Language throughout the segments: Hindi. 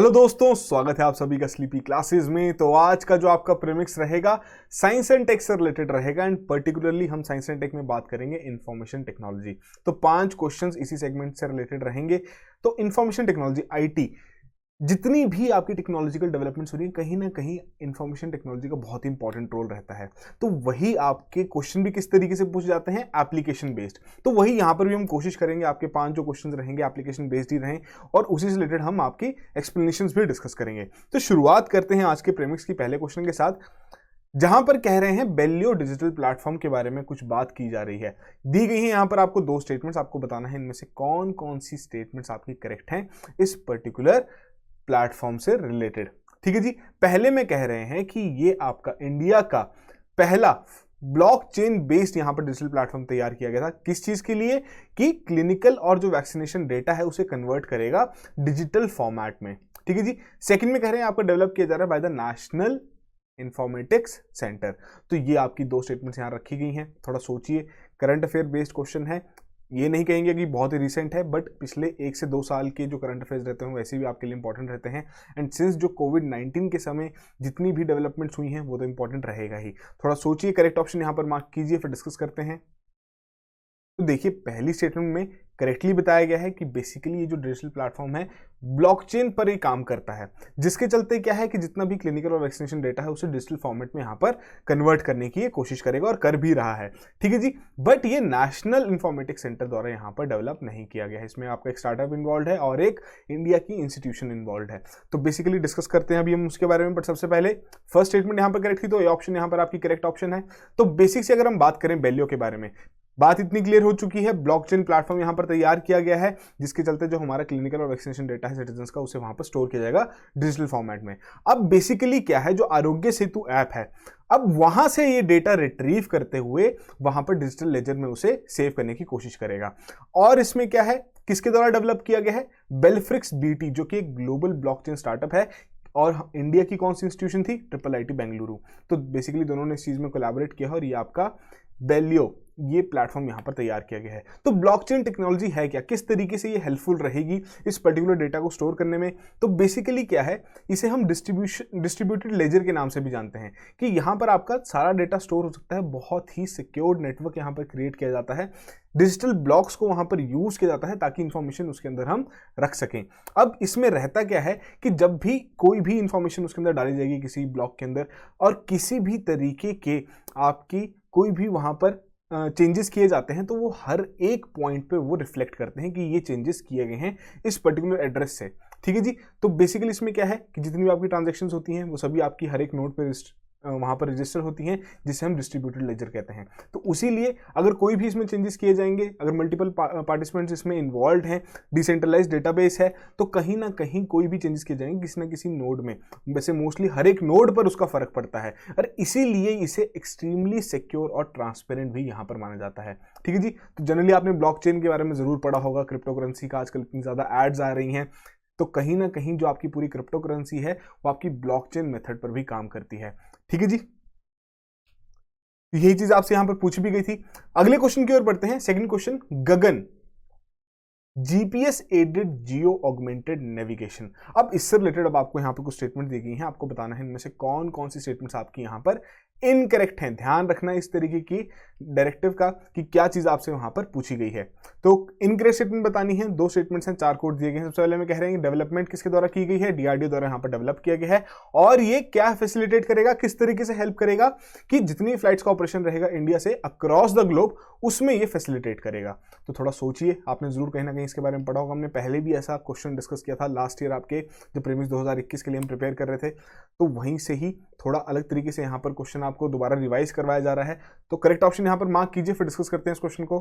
हेलो दोस्तों, स्वागत है आप सभी का स्लीपी क्लासेस में। तो आज का जो आपका प्रीमिक्स रहेगा साइंस एंड टेक से रिलेटेड रहेगा एंड पर्टिकुलरली हम साइंस एंड टेक में बात करेंगे इंफॉर्मेशन टेक्नोलॉजी। तो 5 क्वेश्चंस इसी सेगमेंट से रिलेटेड रहेंगे। तो इंफॉर्मेशन टेक्नोलॉजी आईटी, जितनी भी आपकी टेक्नोलॉजिकल डेवलपमेंट्स हो रही है कहीं ना कहीं इंफॉर्मेशन टेक्नोलॉजी का बहुत इंपॉर्टेंट रोल रहता है। तो वही आपके क्वेश्चन भी किस तरीके से पूछे जाते हैं, एप्लीकेशन बेस्ड। तो वही यहाँ पर भी हम कोशिश करेंगे आपके 5 जो क्वेश्चन रहेंगे एप्लीकेशन बेस्ड ही रहें और उसी से रिलेटेड हम आपकी एक्सप्लेनेशंस भी डिस्कस करेंगे। तो शुरुआत करते हैं आज के प्रीमिक्स की पहले क्वेश्चन के साथ, जहां पर कह रहे हैं बेलियो डिजिटल प्लेटफॉर्म के बारे में कुछ बात की जा रही है। दी गई है यहां पर आपको 2 स्टेटमेंट्स, आपको बताना है इनमें से कौन कौन सी स्टेटमेंट्स आपकी करेक्ट हैं इस पर्टिकुलर प्लेटफॉर्म से रिलेटेड। ठीक है जी, पहले में कह रहे हैं कि ये आपका इंडिया का पहला ब्लॉकचेन बेस्ड यहां पर डिजिटल प्लेटफॉर्म तैयार किया गया था। किस चीज के लिए? कि क्लिनिकल और जो वैक्सीनेशन डेटा है उसे कन्वर्ट करेगा डिजिटल फॉर्मेट में। ठीक है जी। सेकंड में कह रहे हैं आपका डेवलप किया जा रहा है by the national informatics centre. तो ये आपकी 2 स्टेटमेंट्स यहां रखी गई हैं। थोड़ा सोचिए, करंट अफेयर बेस्ड क्वेश्चन है, ये नहीं कहेंगे कि बहुत ही रिसेंट है, बट पिछले 1 से 2 साल के जो करंट अफेयर्स रहते हैं वैसे भी आपके लिए इंपॉर्टेंट रहते हैं। एंड सिंस जो कोविड-19 के समय जितनी भी डेवलपमेंट्स हुई हैं वो तो इंपॉर्टेंट रहेगा ही। थोड़ा सोचिए, करेक्ट ऑप्शन यहाँ पर मार्क कीजिए, फिर डिस्कस करते हैं। तो देखिए, पहली स्टेटमेंट में करेक्टली बताया गया है कि बेसिकली ये जो डिजिटल प्लेटफॉर्म है ब्लॉकचेन पर ही काम करता है, जिसके चलते क्या है कि जितना भी क्लिनिकल और वैक्सीनेशन डेटा है उसे डिजिटल फॉर्मेट में यहाँ पर कन्वर्ट करने की ये कोशिश करेगा और कर भी रहा है। ठीक है जी। बट ये नेशनल इंफॉर्मेटिक्स सेंटर द्वारा यहाँ पर डेवलप नहीं किया गया है। इसमें आपका एक स्टार्टअप इन्वॉल्व है और एक इंडिया की इंस्टीट्यूशन इन्वॉल्व है। तो बेसिकली डिस्कस करते हैं अभी हम उसके बारे में। बट सबसे पहले फर्स्ट स्टेटमेंट यहाँ पर करेक्ट थी, तो ये ऑप्शन यहाँ पर आपकी करेक्ट ऑप्शन है। तो बेसिक से अगर हम बात करें बेलियो के बारे में, बात इतनी क्लियर हो चुकी है, ब्लॉकचेन प्लेटफॉर्म यहां पर तैयार किया गया है जिसके चलते जो हमारा क्लिनिकल और वैक्सीनेशन डेटा है सिटीजंस का उसे वहां पर स्टोर किया जाएगा डिजिटल फॉर्मेट में। अब बेसिकली क्या है, जो आरोग्य सेतु ऐप है, अब वहां से ये डेटा रिट्रीव करते हुए वहां पर डिजिटल लेजर में उसे सेव करने की कोशिश करेगा। और इसमें क्या है, किसके द्वारा डेवलप किया गया है? बेलफ्रिक्स बीटी, जो कि एक ग्लोबल ब्लॉकचेन स्टार्टअप है। और इंडिया की कौन सी इंस्टीट्यूशन थी? IIIT बेंगलुरु। तो बेसिकली दोनों ने इस चीज में कोलैबोरेट किया और ये आपका बेलियो ये प्लेटफॉर्म यहां पर तैयार किया गया है। तो ब्लॉकचेन टेक्नोलॉजी है क्या, किस तरीके से ये हेल्पफुल रहेगी इस पर्टिकुलर डेटा को स्टोर करने में? तो बेसिकली क्या है, इसे हम डिस्ट्रीब्यूटेड लेजर के नाम से भी जानते हैं कि यहां पर आपका सारा डेटा स्टोर हो सकता है। बहुत ही सिक्योर्ड नेटवर्क यहां पर क्रिएट किया जाता है, डिजिटल ब्लॉक्स को वहां पर यूज किया जाता है ताकि इंफॉर्मेशन उसके अंदर हम रख सकें। अब इसमें रहता क्या है कि जब भी कोई भी इंफॉर्मेशन उसके अंदर डाली जाएगी किसी ब्लॉक के अंदर, और किसी भी तरीके के आपकी कोई भी वहां पर चेंजेस किए जाते हैं, तो वो हर एक पॉइंट पे वो रिफ्लेक्ट करते हैं कि ये चेंजेस किए गए हैं इस पर्टिकुलर एड्रेस से। ठीक है जी। तो बेसिकली इसमें क्या है कि जितनी भी आपकी ट्रांजैक्शंस होती हैं वो सभी आपकी हर एक नोड पे वहां पर रजिस्टर होती हैं, जिसे हम डिस्ट्रीब्यूटेड लेजर कहते हैं। तो उसी लिए अगर कोई भी इसमें चेंजेस किए जाएंगे, अगर मल्टीपल पार्टिसिपेंट्स इसमें इन्वॉल्व हैं, डिसेंट्रलाइज्ड डेटाबेस है, तो कहीं ना कहीं कोई भी चेंजेस किए जाएंगे किसी ना किसी नोड में। वैसे मोस्टली हर एक नोड पर उसका फर्क पड़ता है और इसीलिए इसे एक्सट्रीमली सिक्योर और ट्रांसपेरेंट भी यहां पर माना जाता है। ठीक है जी। तो जनरली आपने ब्लॉकचेन के बारे में जरूर पढ़ा होगा, क्रिप्टो करेंसी का आजकल इतनी ज्यादा एड्स आ रही हैं, तो कहीं ना कहीं जो आपकी पूरी क्रिप्टो करेंसी है वो आपकी ब्लॉकचेन मेथड पर भी काम करती है। ठीक है जी। यही चीज आपसे यहां पर पूछ भी गई थी। अगले क्वेश्चन की ओर बढ़ते हैं। Second question, Gagan GPS aided geo augmented navigation. अब इससे रिलेटेड अब आपको यहां पर कुछ स्टेटमेंट दी गई हैं, आपको बताना है इनमें से कौन कौन सी स्टेटमेंट्स आपकी यहां पर इनकरेक्ट हैं। ध्यान रखना इस तरीके की डायरेक्टिव का कि क्या चीज आपसे वहां पर पूछी गई है। तो इनकरेक्ट स्टेटमेंट बतानी है। 2 स्टेटमेंट्स हैं, 4 कोड दिए गए हैं। सबसे पहले में कह रहे हैं डेवलपमेंट किसके द्वारा की गई है? डीआरडीओ द्वारा यहां पर डेवलप किया गया है। और ये क्या फैसिलिटेट करेगा, किस तरीके से हेल्प करेगा कि जितनी फ्लाइट्स का ऑपरेशन रहेगा इंडिया से अक्रॉस द ग्लोब उसमें ये फैसिलिटेट करेगा। तो थोड़ा सोचिए, आपने जरूर कहीं ना कहीं इसके बारे में पढ़ा होगा। हमने पहले भी ऐसा क्वेश्चन डिस्कस किया था लास्ट ईयर आपके जो प्रीमिक्स 2021 के लिए हम प्रिपेयर कर रहे थे, तो वहीं से ही थोड़ा अलग तरीके से यहां पर क्वेश्चन आपको दोबारा रिवाइज करवाया जा रहा है। तो करेक्ट ऑप्शन यहां पर मार्क कीजिए, फिर डिस्कस करते हैं इस क्वेश्चन को।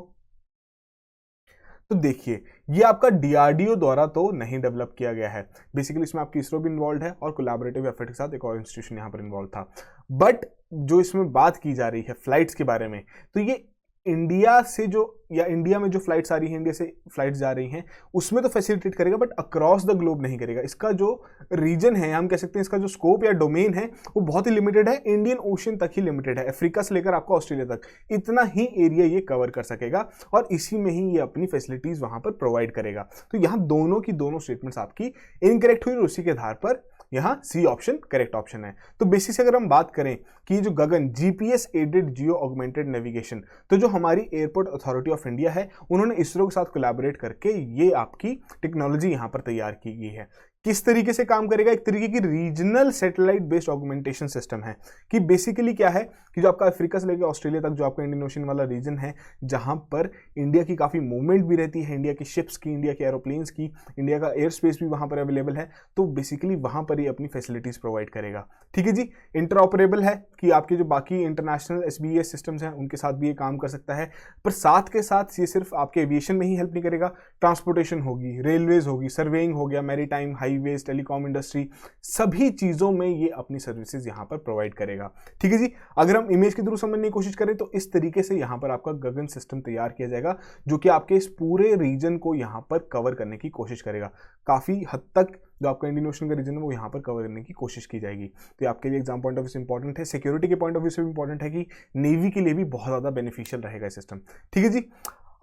तो देखिए, ये आपका डीआरडीओ द्वारा तो नहीं डेवलप किया गया है। बेसिकली इसमें आपकी इसरो भी इन्वॉल्व है और कोलैबोरेटिव एफर्ट के साथ एक और इंस्टीट्यूशन यहां पर इन्वॉल्व था। बट जो इसमें बात की जा रही है फ्लाइट्स के बारे में, तो ये इंडिया से जो या इंडिया में जो फ्लाइट्स आ रही हैं, इंडिया से फ्लाइट्स जा रही हैं, उसमें तो फैसिलिटेट करेगा, बट अक्रॉस द ग्लोब नहीं करेगा। इसका जो रीजन है, हम कह सकते हैं इसका जो स्कोप या डोमेन है वो बहुत ही लिमिटेड है, इंडियन ओशन तक ही लिमिटेड है, अफ्रीका से लेकर आपको ऑस्ट्रेलिया तक इतना ही एरिया ये कवर कर सकेगा और इसी में ही ये अपनी फैसिलिटीज वहां पर प्रोवाइड करेगा। तो यहां दोनों की दोनों स्टेटमेंट्स आपकी इनकरेक्ट हुई और उसी के आधार पर यहां सी ऑप्शन करेक्ट ऑप्शन है। तो बेसिस अगर हम बात करें कि जो Gagan GPS aided geo augmented navigation, तो जो हमारी एयरपोर्ट अथॉरिटी ऑफ इंडिया है उन्होंने इसरो के साथ कोलैबोरेट करके ये आपकी टेक्नोलॉजी यहां पर तैयार की गई है। किस तरीके से काम करेगा, एक तरीके की regional satellite based augmentation system है कि बेसिकली क्या है कि जो आपका अफ्रीका से लेकर ऑस्ट्रेलिया तक जो आपका इंडियन ओशन वाला रीजन है, जहां पर इंडिया की काफी मूवमेंट भी रहती है, इंडिया की शिप्स की, इंडिया के एरोप्लेन्स की, इंडिया का एयर स्पेस भी वहां पर अवेलेबल है, तो बेसिकली वहां पर ये अपनी फैसिलिटीज प्रोवाइड करेगा। ठीक है जी, इंटरऑपरेबल है कि आपके जो बाकी इंटरनेशनल एसबीएस सिस्टम्स हैं उनके साथ भी ये काम कर सकता है, पर साथ के साथ ये सिर्फ आपके एविएशन में ही हेल्प नहीं करेगा, ट्रांसपोर्टेशन होगी, रेलवेज होगी, सर्वेइंग हो गया, मैरीटाइम, हाईवेज, टेलीकॉम इंडस्ट्री, सभी चीजों में ये अपनी सर्विसेज यहां पर प्रोवाइड करेगा। ठीक है जी, अगर हम इमेज के थ्रू समझने की कोशिश करें तो इस तरीके से यहां पर आपका गगन सिस्टम तैयार किया जाएगा जो कि आपके इस पूरे रीजन को यहां पर कवर करने की कोशिश करेगा। काफी हद तक जो आपका इंडियन ओशन का रीजन है वो यहां पर कवर करने की कोशिश की जाएगी। तो आपके लिए एग्जाम पॉइंट ऑफ व्यू से इंपॉर्टेंट है, सिक्योरिटी के पॉइंट ऑफ व्यू से भी इंपॉर्टेंट है कि नेवी के लिए भी बहुत ज्यादा बेनिफिशियल रहेगा सिस्टम। ठीक है जी,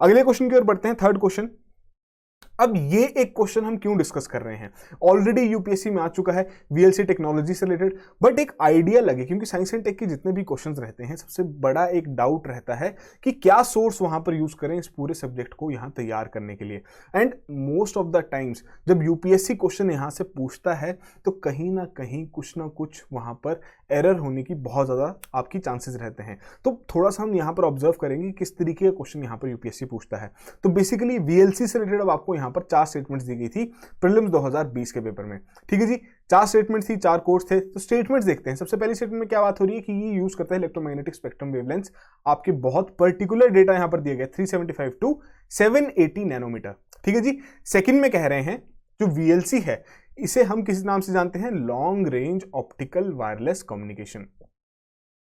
अगले क्वेश्चन की ओर बढ़ते हैं, थर्ड क्वेश्चन। अब ये एक क्वेश्चन हम क्यों डिस्कस कर रहे हैं, ऑलरेडी यूपीएससी में आ चुका है वीएलसी टेक्नोलॉजी से रिलेटेड, बट एक आइडिया लगे, क्योंकि साइंस एंड टेक के जितने भी क्वेश्चंस रहते हैं सबसे बड़ा एक डाउट रहता है कि क्या सोर्स वहां पर यूज करें इस पूरे सब्जेक्ट को यहां तैयार करने के लिए। And most of the times जब यूपीएससी क्वेश्चन यहां से पूछता है तो कहीं ना कहीं कुछ ना कुछ वहां पर एरर होने की बहुत ज्यादा आपकी चांसेस रहते हैं। तो थोड़ा सा हम यहां पर ऑब्जर्व करेंगे किस तरीके का क्वेश्चन यहां पर यूपीएससी पूछता है। तो बेसिकली वीएलसी से रिलेटेड अब आपको यहां पर 4 स्टेटमेंट्स दी गई थी प्रीलिम्स 2020 के पेपर में। ठीक है जी, 4 स्टेटमेंट्स थी, 4 कोर्स थे। तो स्टेटमेंट्स देखते हैं। सबसे पहली स्टेटमेंट में क्या बात हो रही है कि ये यूज करता है इलेक्ट्रोमैग्नेटिक स्पेक्ट्रम वेवलेंथ्स, आपके बहुत पर्टिकुलर डेटा यहां पर दिया गया 375 टू 780 नैनोमीटर। ठीक है जी, सेकंड में कह रहे हैं जो वीएलसी है इसे हम किस नाम से जानते हैं, long range optical wireless communication.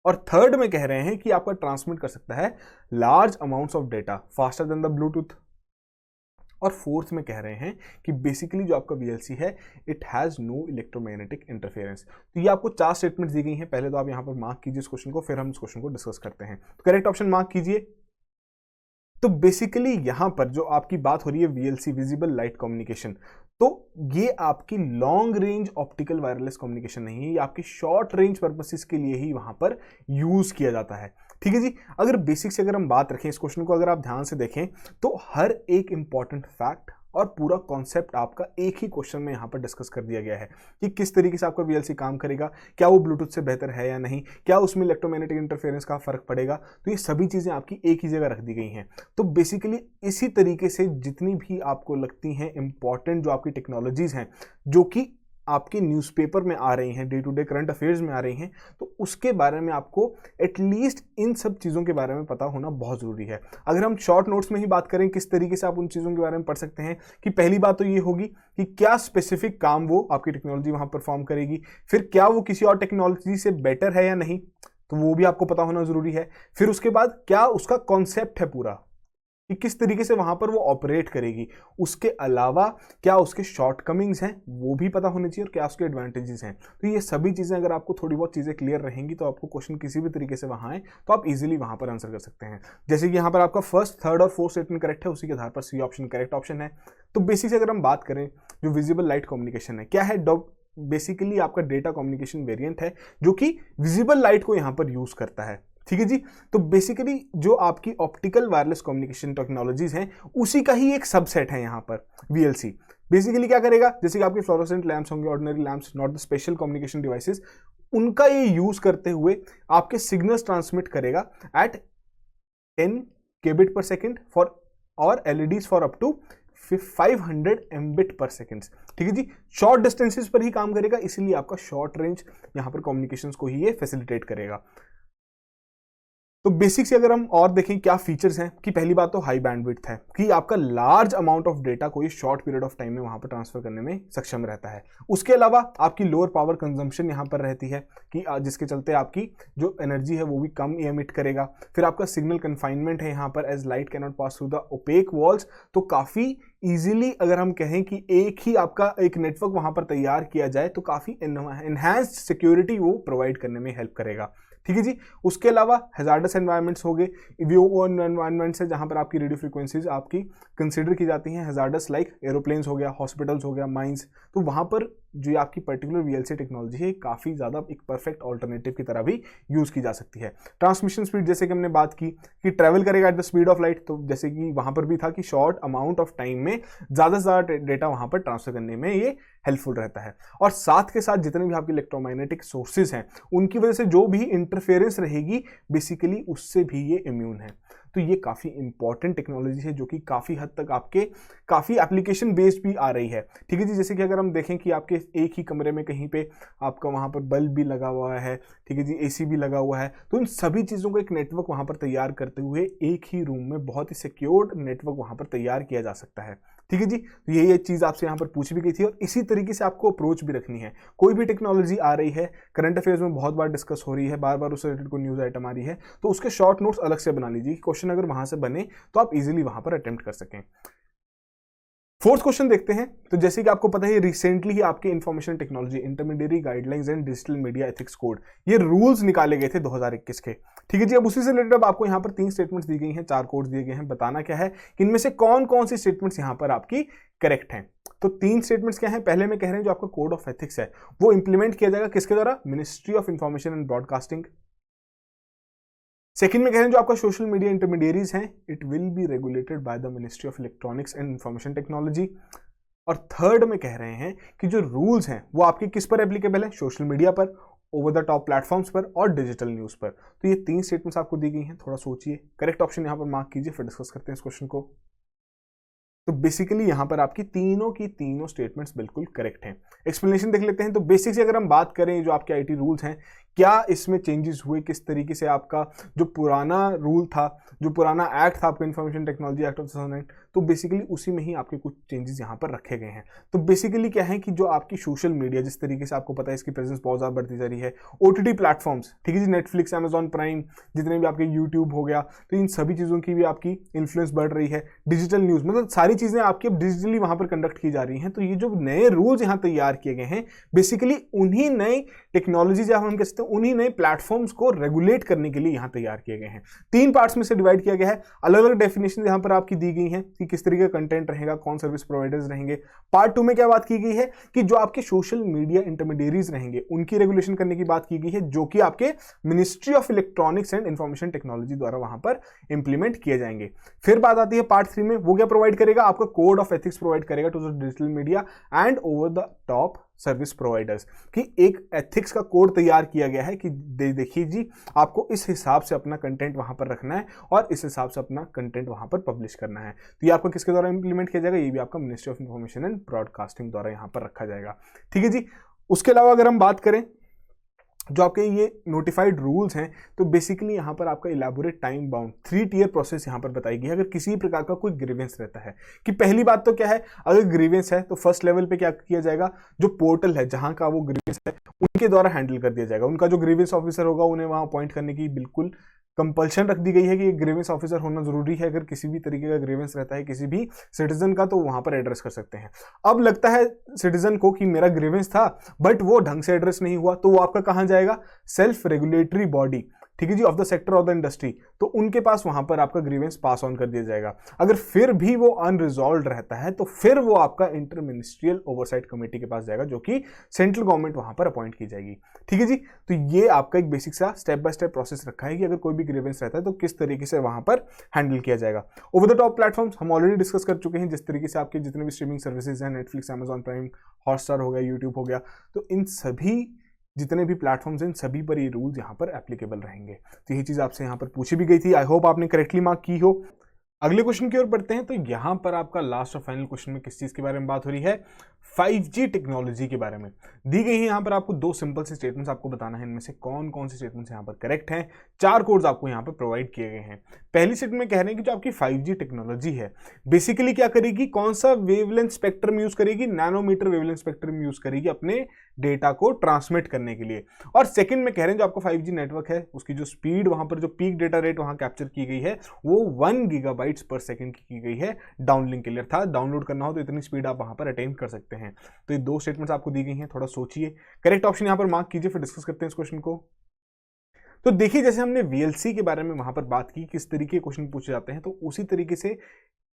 और थर्ड में कह रहे हैं कि आपका ट्रांसमिट कर सकता है large amounts of data faster than the Bluetooth. और फोर्थ में कह रहे हैं कि बेसिकली जो आपका वीएलसी है it has no electromagnetic interference. तो ये आपको 4 स्टेटमेंट्स दी गई हैं। पहले तो आप यहां पर मार्क कीजिए इस क्वेश्चन को, फिर हम इस क्वेश्चन को डिस्कस करते हैं। तो करेक्ट ऑप्शन मार्क कीजिए। तो बेसिकली यहां पर जो आपकी बात हो रही है वीएलसी, विजिबल लाइट कम्युनिकेशन, तो ये आपकी long range optical wireless communication नहीं है, ये आपकी शॉर्ट रेंज पर्पसेस के लिए ही वहां पर यूज किया जाता है। ठीक है जी, अगर बेसिक से अगर हम बात रखें इस क्वेश्चन को, अगर आप ध्यान से देखें तो हर एक इंपॉर्टेंट फैक्ट और पूरा कॉन्सेप्ट आपका एक ही क्वेश्चन में यहां पर डिस्कस कर दिया गया है कि किस तरीके से आपका वीएलसी काम करेगा, क्या वो ब्लूटूथ से बेहतर है या नहीं, क्या उसमें इलेक्ट्रोमैग्नेटिक इंटरफेरेंस का फर्क पड़ेगा। तो ये सभी चीजें आपकी एक ही जगह रख दी गई हैं। तो बेसिकली इसी तरीके से जितनी भी आपको लगती हैं इंपॉर्टेंट जो आपकी टेक्नोलॉजीज हैं जो कि आपके न्यूज़पेपर में आ रही हैं, day to day current affairs में आ रही हैं, तो उसके बारे में आपको एटलीस्ट इन सब चीज़ों के बारे में पता होना बहुत ज़रूरी है। अगर हम शॉर्ट नोट्स में ही बात करें किस तरीके से आप उन चीज़ों के बारे में पढ़ सकते हैं कि पहली बात तो ये होगी कि क्या स्पेसिफिक काम वो आपकी टेक्नोलॉजी वहाँ परफॉर्म करेगी, फिर क्या वो किसी और टेक्नोलॉजी से बेटर है या नहीं, तो वो भी आपको पता होना ज़रूरी है। फिर उसके बाद क्या उसका कॉन्सेप्ट है पूरा कि किस तरीके से वहां पर वो ऑपरेट करेगी, उसके अलावा क्या उसके शॉर्टकमिंग्स हैं वो भी पता होने चाहिए और क्या उसके एडवांटेजेस हैं। तो ये सभी चीजें अगर आपको थोड़ी बहुत चीजें क्लियर रहेंगी तो आपको क्वेश्चन किसी भी तरीके से वहां आए तो आप इजीली वहां पर आंसर कर सकते हैं। जैसे कि यहाँ पर आपका फर्स्ट, थर्ड और फोर्थ स्टेटमेंट करेक्ट है, उसी के आधार पर सी ऑप्शन करेक्ट ऑप्शन है। तो बेसिक से अगर हम बात करें जो विजिबल लाइट कम्युनिकेशन है, क्या है, बेसिकली आपका डेटा कम्युनिकेशन वेरिएंट है जो कि विजिबल लाइट को यहां पर यूज करता है। ठीक है जी, तो बेसिकली जो आपकी ऑप्टिकल वायरलेस कम्युनिकेशन टेक्नोलॉजीज हैं उसी का ही एक सबसेट है यहां पर वीएलसी। बेसिकली क्या करेगा, जैसे कि आपके फ्लोरोसेंट लैंप्स होंगे, ordinary lamps, not the special communication devices, उनका ये यूज करते हुए आपके सिग्नल्स ट्रांसमिट करेगा at 10 kbit per second for और LEDs for up to 500 mbit per second। ठीक है जी, शॉर्ट डिस्टेंसेस पर ही काम करेगा, इसीलिए आपका शॉर्ट रेंज यहां पर कम्युनिकेशंस को ही ये फैसिलिटेट करेगा। तो बेसिक से अगर हम और देखें क्या फीचर्स हैं, कि पहली बात तो हाई बैंडविड्थ है, कि आपका लार्ज अमाउंट ऑफ डेटा कोई शॉर्ट पीरियड ऑफ टाइम में वहां पर ट्रांसफर करने में सक्षम रहता है। उसके अलावा आपकी लोअर पावर कंजम्पशन यहां पर रहती है, कि जिसके चलते आपकी जो एनर्जी है वो भी कम एमिट करेगा। फिर आपका सिग्नल कन्फाइनमेंट है यहाँ पर, as light can not pass through the opaque walls, तो काफी इजीली अगर हम कहें कि एक ही आपका एक नेटवर्क वहां पर तैयार किया जाए तो काफी एनहांस्ड सिक्योरिटी वो प्रोवाइड करने में हेल्प करेगा। ठीक है जी। उसके अलावा हैजार्डस एनवायरनमेंट्स हो गए, वो एनवायरनमेंट्स है जहां पर आपकी रेडियो फ्रीक्वेंसीज आपकी कंसीडर की जाती हैं हैजार्डस, लाइक एरोप्लेन्स हो गया, हॉस्पिटल्स हो गया, माइंस, तो वहां पर जो आपकी पर्टिकुलर वीएलसी टेक्नोलॉजी है काफी ज्यादा एक परफेक्ट ऑल्टरनेटिव की तरह भी यूज की जा सकती है। ट्रांसमिशन स्पीड जैसे कि हमने बात की कि ट्रेवल करेगा at the speed of light, तो जैसे कि वहां पर भी था कि शॉर्ट अमाउंट ऑफ टाइम में ज्यादा से ज्यादा डेटा वहां पर ट्रांसफर करने में ये हेल्पफुल रहता है। और साथ के साथ जितने भी आपके इलेक्ट्रोमैग्नेटिक सोर्सेज हैं उनकी वजह से जो भी इंटरफेरेंस रहेगी बेसिकली उससे भी ये इम्यून है। तो ये काफी इंपॉर्टेंट टेक्नोलॉजी है जो कि काफी हद तक आपके काफी एप्लीकेशन बेस्ड भी आ रही है। ठीक है जी। जैसे कि अगर हम देखें कि आपके एक ही कमरे में कहीं पे आपका वहां पर बल्ब भी लगा हुआ है, ठीक है जी, एसी भी लगा हुआ है, तो इन सभी चीजों को एक नेटवर्क वहां पर तैयार करते हुए एक ही रूम में बहुत ही सिक्योर्ड नेटवर्क वहां पर तैयार किया जा सकता है। ठीक है जी। तो यही एक चीज आपसे यहाँ पर पूछ भी गई थी और इसी तरीके से आपको अप्रोच भी रखनी है। कोई भी टेक्नोलॉजी आ रही है, करंट अफेयर्स में बहुत बार डिस्कस हो रही है, बार बार उससे रिलेटेड कोई न्यूज आइटम आ रही है, तो उसके शॉर्ट नोट्स अलग से बना लीजिए। क्वेश्चन अगर वहां से बने तो आप इजीली वहां पर अटेम्प्ट कर सकें। फोर्थ क्वेश्चन देखते हैं। तो जैसे कि आपको पता है रिसेंटली ही आपके information technology intermediate guidelines and digital media ethics code ये रूल्स निकाले गए थे 2021 के। ठीक है जी। अब उसी से रिलेटेड आपको यहाँ पर 3 स्टेटमेंट्स दी गई हैं, 4 कोड्स दिए गए हैं। बताना क्या है कि इनमें से कौन कौन सी स्टेटमेंट्स यहाँ पर आपकी करेक्ट हैं। तो 3 स्टेटमेंट्स क्या हैं। पहले में कह रहे हैं जो आपका कोड ऑफ एथिक्स है वो इंप्लीमेंट किया जाएगा किसके द्वारा, ministry of information and broadcasting. Second में कह रहे हैं जो आपका सोशल मीडिया इंटरमीडिएरीज हैं it will be regulated by the ministry of electronics and information technology. और थर्ड में कह रहे हैं कि जो रूल्स हैं वो आपके किस पर एप्लीकेबल है, सोशल मीडिया पर, ओवर द टॉप प्लेटफॉर्म्स पर और डिजिटल न्यूज पर। तो ये 3 स्टेटमेंट्स आपको दी गई हैं। थोड़ा सोचिए, करेक्ट ऑप्शन यहां पर मार्क कीजिए, फिर डिस्कस करते हैं इस क्वेश्चन को। तो बेसिकली यहां पर आपकी तीनों की तीनों स्टेटमेंट्स बिल्कुल करेक्ट हैं। एक्सप्लेनेशन देख लेते हैं। तो बेसिक से अगर हम बात करें जो आपके आईटी रूल्स हैं क्या इसमें चेंजेस हुए, किस तरीके से आपका जो पुराना रूल था, जो पुराना एक्ट था आपका इंफॉर्मेशन टेक्नोलॉजी एक्ट ऑफ 2009, तो बेसिकली उसी में ही आपके कुछ चेंजेस यहाँ पर रखे गए हैं। तो बेसिकली क्या है कि जो आपकी सोशल मीडिया जिस तरीके से आपको पता है इसकी प्रेजेंस बहुत ज़्यादा बढ़ती जा रही है, ओटीटी प्लेटफॉर्म्स, ठीक है जी, नेटफ्लिक्स, अमेजॉन प्राइम, जितने भी आपके यूट्यूब हो गया, तो इन सभी चीज़ों की भी आपकी इन्फ्लुएंस बढ़ रही है। डिजिटल न्यूज़ मतलब सारी चीज़ें आपकी अब डिजिटली वहाँ पर कंडक्ट की जा रही हैं। तो ये जो नए रूल्स यहाँ तैयार किए गए हैं बेसिकली उन्हीं नई टेक्नोलॉजी जब हम कहते हैं उन्हीं नए प्लेटफॉर्म्स को रेगुलेट करने के लिए यहाँ तैयार किए गए हैं। 3 पार्ट्स में से डिवाइड किया गया है। अलग अलग डेफिनेशन यहाँ पर आपकी दी गई हैं कि किस तरीके का कंटेंट रहेगा, कौन सर्विस प्रोवाइडर्स रहेंगे। पार्ट 2 में क्या बात की गई है कि जो आपके सोशल मीडिया इंटरमीडिएरीज रहेंगे उनकी रेगुलेशन करने की बात की गई है, जो कि आपके ministry of electronics and information technology द्वारा वहां पर इंप्लीमेंट किए जाएंगे। फिर बात आती है पार्ट 3 में, वो क्या प्रोवाइड करेगा, आपका कोड ऑफ एथिक्स प्रोवाइड करेगा to the digital media and over the top service providers, कि एक एथिक्स का कोड तैयार किया गया है कि देखिए जी आपको इस हिसाब से अपना कंटेंट वहां पर रखना है और इस हिसाब से अपना कंटेंट वहां पर पब्लिश करना है। तो ये आपका किसके द्वारा इंप्लीमेंट किया जाएगा, ये भी आपका ministry of information and broadcasting द्वारा यहां पर रखा जाएगा। ठीक है जी। उसके अलावा अगर हम बात करें जो आपके ये नोटिफाइड रूल्स हैं, तो बेसिकली यहाँ पर आपका elaborate time bound 3 tier process यहाँ पर बताई गई है अगर किसी प्रकार का कोई ग्रीवेंस रहता है। कि पहली बात तो क्या है, अगर ग्रीवेंस है तो फर्स्ट लेवल पे क्या किया जाएगा, जो पोर्टल है जहाँ का वो ग्रीवेंस है उनके द्वारा हैंडल कर दिया जाएगा। उनका जो ग्रीवेंस ऑफिसर होगा उन्हें वहाँ अपॉइंट करने की बिल्कुल कंपल्शन रख दी गई है कि ग्रीवेंस ऑफिसर होना जरूरी है। अगर किसी भी तरीके का ग्रीवेंस रहता है किसी भी सिटीजन का तो वहां पर एड्रेस कर सकते हैं। अब लगता है सिटीजन को कि मेरा ग्रीवेंस था बट वो ढंग से एड्रेस नहीं हुआ, तो वो आपका कहां जाएगा, सेल्फ रेगुलेटरी बॉडी, ठीक है जी, of the sector of the industry, तो उनके पास वहां पर आपका ग्रीवेंस पास ऑन कर दिया जाएगा। अगर फिर भी वो अनरिजॉल्व रहता है तो फिर वो आपका इंटर मिनिस्ट्रियल ओवरसाइट कमेटी के पास जाएगा, जो कि सेंट्रल गवर्नमेंट वहां पर अपॉइंट की जाएगी। ठीक है जी। तो ये आपका एक बेसिक सा स्टेप बाय स्टेप प्रोसेस रखा है कि अगर कोई भी ग्रीवेंस रहता है तो किस तरीके से वहां पर हैंडल किया जाएगा। ओवर द टॉप प्लेटफॉर्म्स हम ऑलरेडी डिस्कस कर चुके हैं, जिस तरीके से आपके जितने भी स्ट्रीमिंग सर्विसेज हैं, नेटफ्लिक्स, अमेजॉन प्राइम, हॉटस्टार हो गया, यूट्यूब हो गया, तो इन सभी जितने भी प्लेटफॉर्म्स हैं इन सभी पर ये रूल्स यहाँ पर एप्लीकेबल रहेंगे। तो यही चीज आपसे यहाँ पर पूछी भी गई थी। आई होप आपने करेक्टली मार्क की हो। अगले क्वेश्चन की ओर बढ़ते हैं। तो यहां पर आपका लास्ट और फाइनल क्वेश्चन में किस चीज के बारे में बात हो रही है? 5G टेक्नोलॉजी के बारे में दी गई है। यहां पर आपको दो सिंपल से स्टेटमेंट्स आपको बताना है, इनमें से कौन कौन से स्टेटमेंट्स यहां पर करेक्ट हैं। 4 कोड्स आपको यहां पर प्रोवाइड किए गए हैं। पहली स्टेटमेंट में कह रहे हैं कि जो आपकी 5G टेक्नोलॉजी है बेसिकली क्या करेगी, कौन सा वेवलेंथ स्पेक्ट्रम यूज करेगी? नैनोमीटर वेवलेंथ स्पेक्ट्रम यूज करेगी अपने डेटा को ट्रांसमिट करने के लिए। और सेकंड में कह रहे हैं जो आपका 5G नेटवर्क है उसकी जो स्पीड वहां पर जो पीक डेटा रेट वहां कैप्चर की गई है वो 1 गीगाबाइट्स पर सेकंड की गई है डाउनलिंक के लिए। था डाउनलोड करना हो तो इतनी स्पीड आप वहां पर अटेन कर सकते हैं। तो ये दो स्टेटमेंट्स आपको दी गई हैं, थोड़ा सोचिए, करेक्ट ऑप्शन यहां पर मार्क कीजिए, फिर डिस्कस करते हैं इस क्वेश्चन को। तो देखिए जैसे हमने VLC के बारे में वहां पर बात की, किस तरीके के क्वेश्चन पूछे जाते हैं, तो उसी तरीके से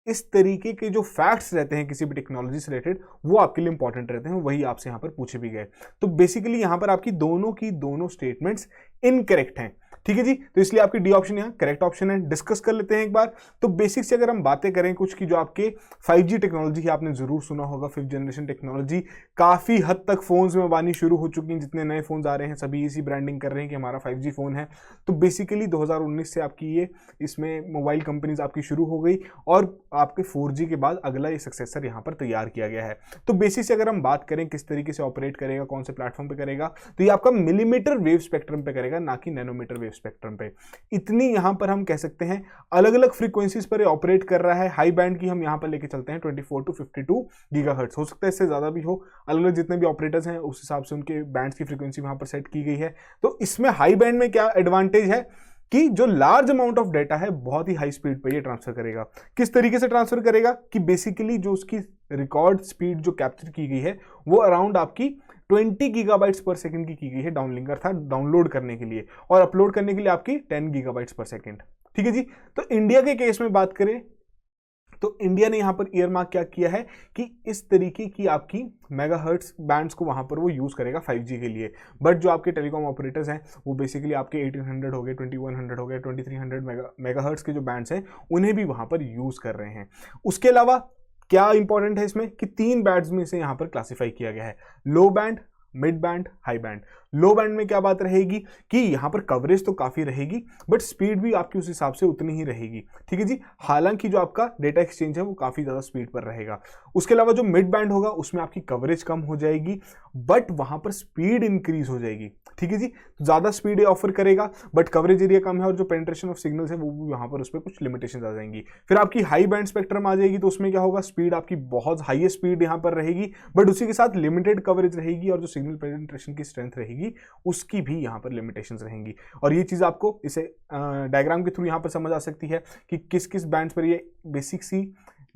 इस तरीके के जो फैक्ट्स रहते हैं किसी भी टेक्नोलॉजी से रिलेटेड वो आपके लिए इंपॉर्टेंट रहते हैं, वही आपसे यहां पर पूछे भी गए। तो बेसिकली यहां पर आपकी दोनों की दोनों स्टेटमेंट्स इनकरेक्ट हैं, ठीक है जी। तो इसलिए आपकी डी ऑप्शन यहां करेक्ट ऑप्शन है। डिस्कस कर लेते हैं एक बार। तो बेसिक से अगर हम बातें करें कुछ की जो आपके 5G टेक्नोलॉजी है, आपने जरूर सुना होगा 5th जनरेशन टेक्नोलॉजी काफी हद तक फोन्स में आनी शुरू हो चुकी है। जितने नए फोन्स आ रहे हैं सभी इसी ब्रांडिंग कर रहे हैं कि हमारा 5G फोन है। तो बेसिकली 2019 से आपकी ये इसमें मोबाइल कंपनीज आपकी शुरू हो गई और आपके 4G के बाद अगला ये सक्सेसर यहाँ पर तैयार किया गया है। तो बेसिक से अगर हम बात करें किस तरीके से ऑपरेट करेगा, कौन से प्लेटफॉर्म पे करेगा, तो ये आपका मिलीमीटर वेव स्पेक्ट्रम पे करेगा, ना कि नैनोमीटर वेव स्पेक्ट्रम पे। इतनी यहां पर हम कह सकते हैं अलग अलग फ्रीक्वेंसीज पर ऑपरेट कर रहा है। हाई बैंड की हम यहां पर लेके चलते हैं 24 टू 52 गीगाहर्ट्ज, हो सकता है इससे ज्यादा भी हो। अलग अलग जितने भी ऑपरेटर्स हैं उस हिसाब से उनके बैंड्स की फ्रीक्वेंसी वहां पर सेट की गई है। तो इसमें हाई बैंड में क्या एडवांटेज है कि जो लार्ज अमाउंट ऑफ डेटा है बहुत ही हाई स्पीड पर ये ट्रांसफर करेगा। किस तरीके से ट्रांसफर करेगा कि बेसिकली जो उसकी रिकॉर्ड स्पीड जो कैप्चर की गई है वो अराउंड आपकी 20 गीगाबाइट्स पर सेकंड की गई है डाउनलिंक अर्थात डाउनलोड करने के लिए, और अपलोड करने के लिए आपकी 10 गीगाबाइट्स पर सेकंड, ठीक है जी। तो इंडिया के केस में बात करें तो इंडिया ने यहां पर ईयर मार्क क्या किया है कि इस तरीके की आपकी मेगाहर्ट्ज बैंड्स को वहां पर वो यूज करेगा 5G के लिए। बट जो आपके टेलीकॉम ऑपरेटर्स हैं वो बेसिकली आपके 1800 हो गए, 2100 हो गए, 2300 मेगाहर्ट्ज के जो बैंड्स हैं उन्हें भी वहां पर यूज कर रहे हैं। उसके अलावा क्या इंपॉर्टेंट है इसमें कि 3 बैंड्स में इसे यहां पर क्लासिफाई किया गया है, लो band, mid band, high band. लो बैंड में क्या बात रहेगी कि यहां पर कवरेज तो काफी रहेगी बट स्पीड भी आपकी उस हिसाब से उतनी ही रहेगी, ठीक है जी। हालांकि जो आपका डेटा एक्सचेंज है वो काफी ज्यादा स्पीड पर रहेगा। उसके अलावा जो मिड बैंड होगा उसमें आपकी कवरेज कम हो जाएगी बट वहां पर स्पीड इंक्रीज हो जाएगी, ठीक है जी। तो ज्यादा स्पीड ऑफर करेगा बट कवरेज एरिया कम है और जो पेनिट्रेशन ऑफ सिग्नल्स है वो भी वहां पर उस पर कुछ लिमिटेशन आ जाएंगी। फिर आपकी हाई बैंड स्पेक्ट्रम आ जाएगी तो उसमें क्या होगा, स्पीड आपकी बहुत हाईएस्ट स्पीड यहां पर रहेगी बट उसी के साथ लिमिटेड कवरेज रहेगी और जो सिग्नल पेनिट्रेशन की स्ट्रेंथ रहेगी उसकी भी यहां पर लिमिटेशंस रहेंगी। और ये चीज आपको इसे डायग्राम के थ्रू यहां पर समझ आ सकती है कि किस किस बैंड्स पर ये बेसिक सी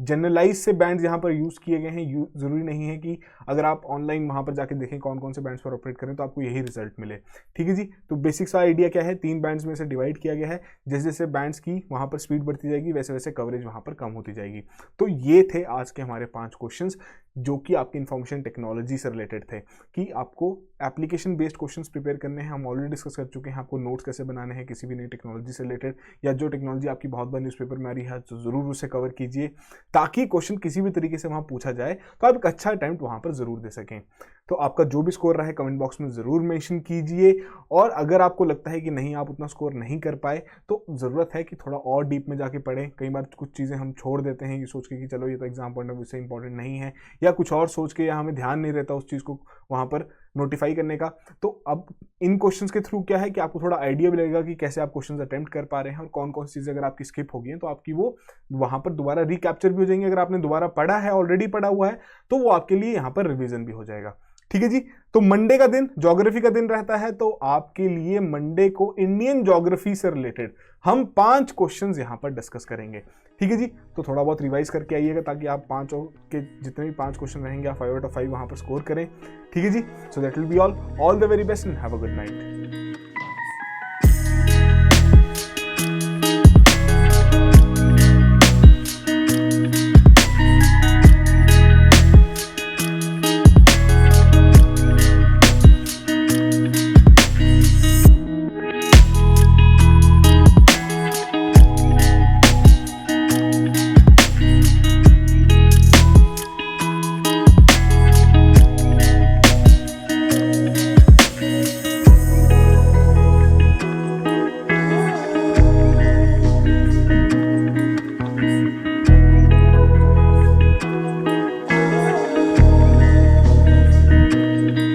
जनरलाइज से बैंड्स यहाँ पर यूज किए गए हैं। जरूरी नहीं है कि अगर आप ऑनलाइन वहां पर जाके देखें कौन कौन से बैंड्स पर ऑपरेट करें तो आपको यही रिजल्ट मिले, ठीक है जी। तो बेसिक सा आइडिया क्या है, 3 बैंड्स में से डिवाइड किया गया है। जैसे जैसे बैंड्स की वहां पर स्पीड बढ़ती जाएगी वैसे वैसे कवरेज वहां पर कम होती जाएगी। तो ये थे आज के हमारे 5 क्वेश्चंस जो कि आपकी इंफॉर्मेशन टेक्नोलॉजी से रिलेटेड थे कि आपको एप्लीकेशन बेस्ड क्वेश्चंस प्रिपेयर करने हैं। हम ऑलरेडी डिस्कस कर चुके हैं आपको नोट्स कैसे बनाने हैं किसी भी नई टेक्नोलॉजी से रिलेटेड, या जो टेक्नोलॉजी आपकी बहुत बार न्यूज़पेपर में आ रही है तो जरूर उसे कवर कीजिए ताकि क्वेश्चन किसी भी तरीके से वहां पूछा जाए तो आप एक अच्छा अटेम्प्ट वहां पर जरूर दे सकें। तो आपका जो भी स्कोर रहा है कमेंट बॉक्स में जरूर मेंशन कीजिए। और अगर आपको लगता है कि नहीं आप उतना स्कोर नहीं कर पाए तो ज़रूरत है कि थोड़ा और डीप में जाके पढ़ें। कई बार कुछ चीज़ें हम छोड़ देते हैं ये सोच के कि चलो ये तो एग्जाम पॉइंट ऑफ व्यू से इंपॉर्टेंट नहीं है, या कुछ और सोच के या हमें ध्यान नहीं रहता उस चीज़ को वहाँ पर नोटिफाई करने का। तो अब इन क्वेश्चंस के थ्रू क्या है कि आपको थोड़ा आइडिया भी लगेगा कि कैसे आप क्वेश्चंस अटेम्प्ट कर पा रहे हैं और कौन कौन सी चीज़ें अगर आपकी स्किप हो गई हैं तो आपकी वो वहाँ पर दोबारा रिकैप्चर भी हो जाएंगे। अगर आपने दोबारा पढ़ा है, ऑलरेडी पढ़ा हुआ है, तो वो आपके लिए यहाँ पर रिविजन भी हो जाएगा, ठीक है जी। तो मंडे का दिन ज्योग्राफी का दिन रहता है तो आपके लिए मंडे को इंडियन ज्योग्राफी से रिलेटेड हम 5 क्वेश्चंस यहां पर डिस्कस करेंगे, ठीक है जी। तो थोड़ा बहुत रिवाइज करके आइएगा ताकि आप 5 के जितने भी 5 क्वेश्चन रहेंगे आप 5 आउट ऑफ 5 वहां पर स्कोर करें, ठीक है जी। So that will be all the very best and have a good night.